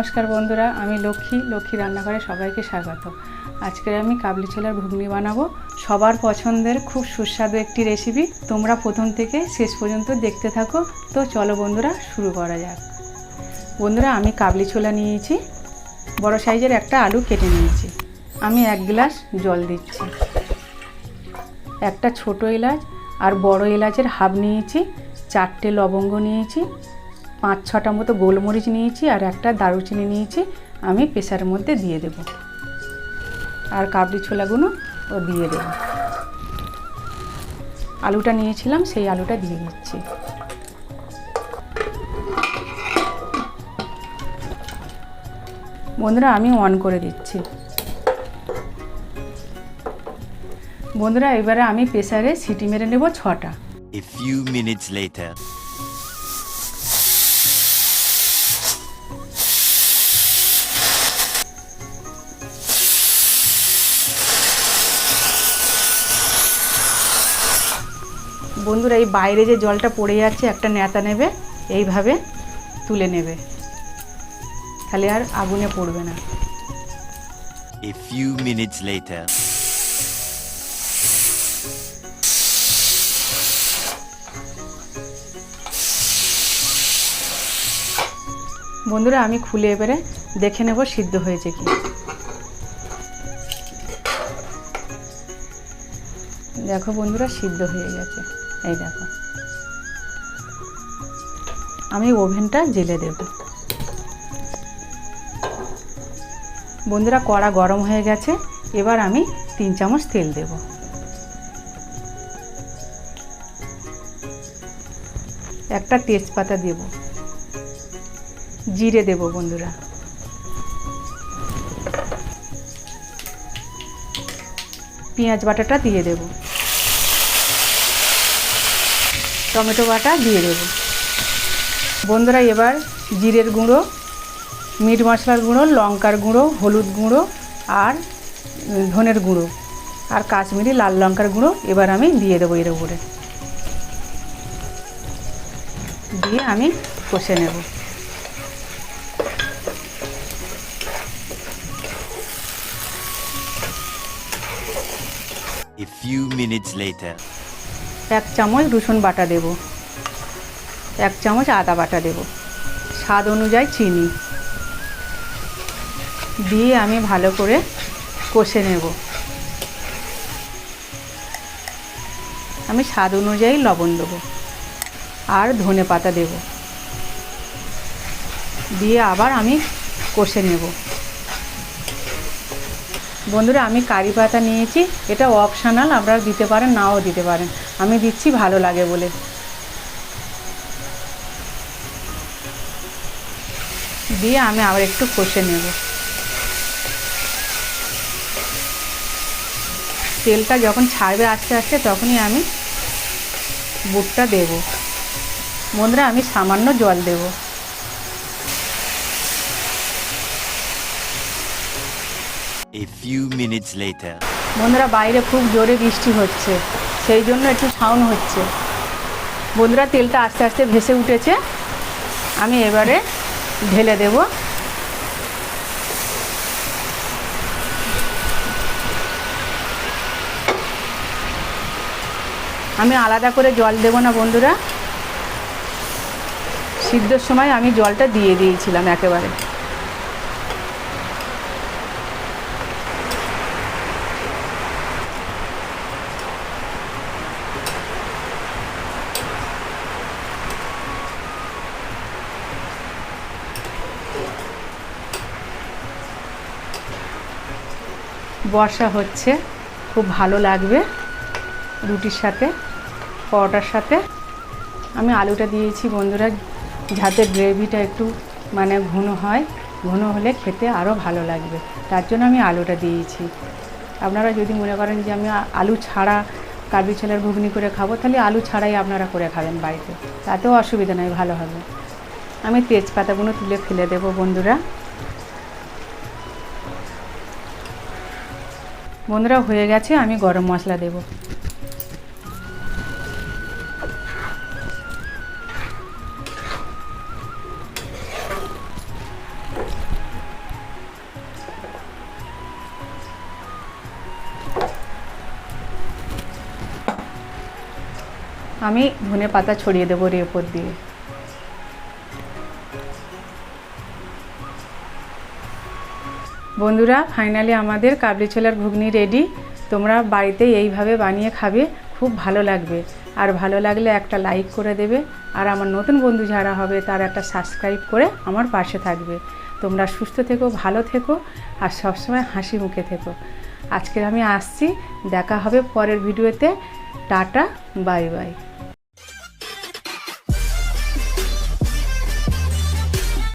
নমস্কার বন্ধুরা, আমি লক্ষ্মী রান্নাঘরে সবাইকে স্বাগত। আজকে আমি কাবলি ছোলার ঘুগনি বানাবো। সবার পছন্দের খুব সুস্বাদু একটি রেসিপি। তোমরা প্রথম থেকে শেষ পর্যন্ত দেখতে থাকো। তো চলো বন্ধুরা, শুরু করা যাক। বন্ধুরা, আমি কাবলি ছোলা নিয়েছি, বড় সাইজের একটা আলু কেটে নিয়েছি। আমি 1 গ্লাস জল দিচ্ছি। একটা ছোট এলাচ আর বড় এলাচের হাফ নিয়েছি, 4টে লবঙ্গ নিয়েছি, 5-6টা মতো গোলমরিচ নিয়েছি আর একটা দারুচিনি নিয়েছি। আমি প্রেসারের মধ্যে দিয়ে দেব আর কাবলি ছোলাগুলো দিয়ে দেব। আলুটা নিয়েছিলাম, সেই আলুটা দিয়ে দিচ্ছি। বন্ধুরা, আমি অন করে দিচ্ছি। বন্ধুরা, এবারে আমি প্রেসারে সিটি মেরে নেব 6টা। A few minutes later. বন্ধুরা, এই বাইরে যে জলটা পড়ে যাচ্ছে, একটা নেতা নেবে, এইভাবে তুলে নেবে, তাহলে আর আগুনে পড়বে না। A few minutes later. বন্ধুরা, আমি খুলে এবারে দেখে নেব সিদ্ধ হয়েছে কি। দেখো বন্ধুরা, সিদ্ধ হয়ে গেছে। এই দেখো, আমি ওভেনটা জ্বেলে দেব। বন্ধুরা, কড়া গরম হয়ে গেছে। এবার আমি 3 চামচ তেল দেব। একটা তেজপাতা দেব, জিরে দেব। বন্ধুরা, পেঁয়াজ বাটাটা দিয়ে দেব, টমেটো বাটা দিয়ে দেব। বন্ধুরা, এবার জিরের গুঁড়ো, মিট মশলার গুঁড়ো, লঙ্কার গুঁড়ো, হলুদ গুঁড়ো আর ধনের গুঁড়ো আর কাশ্মীরি লাল লঙ্কার গুঁড়ো এবার আমি দিয়ে দেবো এর উপরে। দিয়ে আমি কষে নেব। A few minutes later. 1 চামচ রসুন বাটা দেব, 1 চামচ আদা বাটা দেব, স্বাদ অনুযায়ী চিনি দিয়ে আমি ভালো করে কষে নেব। আমি স্বাদ অনুযায়ী লবণ দেবো আর ধনে পাতা দেব, দিয়ে আবার আমি কষে নেব। বন্ধুরা, আমি কারি পাতা নিয়েছি, এটা অপশনাল, আপনারা দিতে পারেন, নাও দিতে পারেন। আমি দিচ্ছি ভালো লাগে বলে। দিয়ে আমি আবার একটু কষে নেব। তেলটা যখন ছাড়বে আস্তে আস্তে, তখনই আমি বুটটা দেব। বন্ধুরা, আমি সামান্য জল দেব। A few minutes later. বন্ধুরা, বাইরে খুব জোরে বৃষ্টি হচ্ছে, সেই জন্য একটু সাউন্ড হচ্ছে। বন্ধুরা, তেলটা আস্তে আস্তে ভেসে উঠেছে। আমি এবারে ঢেলে দেব। আমি আলাদা করে জল দেব না বন্ধুরা, সিদ্ধর সময় আমি জলটা দিয়ে দিয়েছিলাম একেবারে। বর্ষা হচ্ছে, খুব ভালো লাগবে রুটির সাথে, পরোটার সাথে। আমি আলুটা দিয়েছি বন্ধুরা, যাতে গ্রেভিটা একটু ঘন হয়, ঘন হলে খেতে আরও ভালো লাগবে, তার জন্য আমি আলুটা দিয়েছি। আপনারা যদি মনে করেন যে আমি আলু ছাড়া কাবলি ছোলার ঘুগনি করে খাবো, তাহলে আলু ছাড়াই আপনারা করে খাবেন বাড়িতে, তাতেও অসুবিধা নেই, ভালো হবে। আমি তেজপাতাগুলো তুলে ফেলে দেবো বন্ধুরা। বন্ধুরা, হয়ে গেছে। আমি গরম মশলা দেব। আমি ধনে পাতা ছড়িয়ে দেবো এর উপর দিয়ে। বন্ধুরা, ফাইনালি আমাদের কাবলি ছোলার ঘুগনি রেডি। তোমরা বাড়িতে এইভাবে বানিয়ে খাবে, খুব ভালো লাগবে। আর ভালো লাগলে একটা লাইক করে দেবে, আর আমার নতুন বন্ধু যারা হবে তারা একটা সাবস্ক্রাইব করে আমার পাশে থাকবে। তোমরা সুস্থ থেকো, ভালো থেকো, আর সবসময় হাসি মুখে থেকো। আজকে আমি আসছি, দেখা হবে পরের ভিডিওতে। Tata, bye bye.